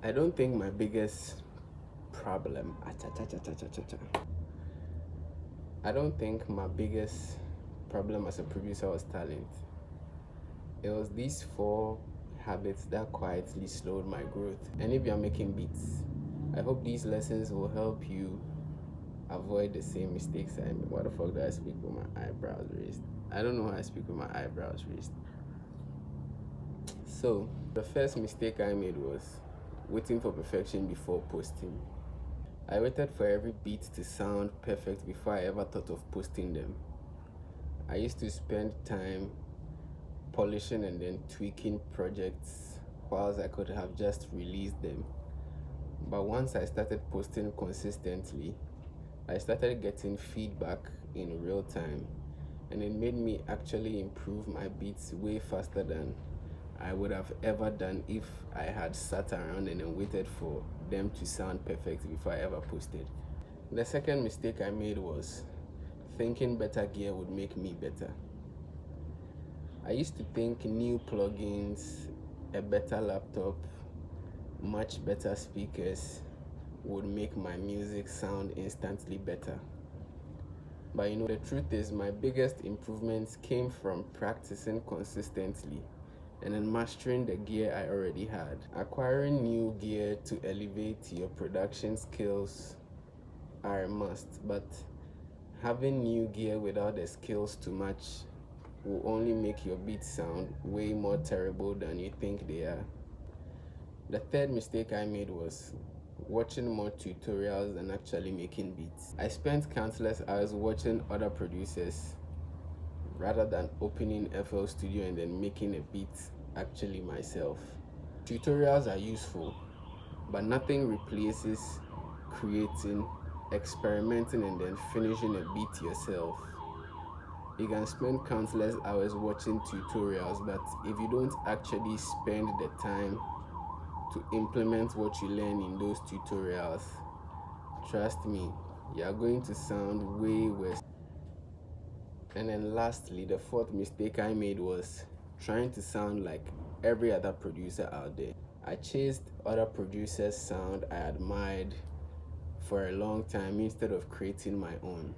I don't think my biggest problem, I don't think my biggest problem as a producer was talent. It was these 4 habits that quietly slowed my growth. And if you're making beats, I hope these lessons will help you avoid the same mistakes I made. What the fuck do I speak with my eyebrows raised? I don't know how I speak with my eyebrows raised. So, the first mistake I made was waiting for perfection before posting. I waited for every beat to sound perfect before I ever thought of posting them. I used to spend time polishing and then tweaking projects whilst I could have just released them. But once I started posting consistently, I started getting feedback in real time, and it made me actually improve my beats way faster than I would have ever done if I had sat around and then waited for them to sound perfect before I ever posted. The second mistake I made was thinking better gear would make me better. I used to think new plugins, a better laptop, much better speakers would make my music sound instantly better. But the truth is, my biggest improvements came from practicing consistently and then mastering the gear I already had. Acquiring new gear to elevate your production skills are a must, but having new gear without the skills to match will only make your beats sound way more terrible than you think they are. The third mistake I made was watching more tutorials than actually making beats. I spent countless hours watching other producers rather than opening FL Studio and then making a beat actually myself. Tutorials are useful, but nothing replaces creating, experimenting, and then finishing a beat yourself. You can spend countless hours watching tutorials, but if you don't actually spend the time to implement what you learn in those tutorials, trust me, you are going to sound way worse. And then lastly, the fourth mistake I made was trying to sound like every other producer out there. I chased other producers' sound I admired for a long time instead of creating my own.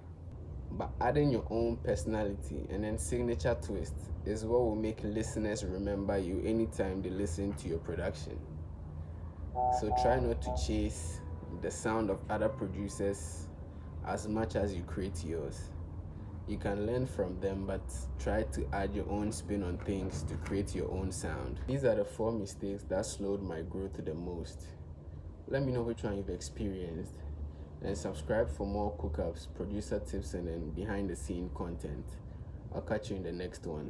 But adding your own personality and then signature twist is what will make listeners remember you anytime they listen to your production. So try not to chase the sound of other producers as much as you create yours. You can learn from them, but try to add your own spin on things to create your own sound. These are the 4 mistakes that slowed my growth the most. Let me know which one you've experienced, and subscribe for more cookups, producer tips, and then behind the scene content. I'll catch you in the next one.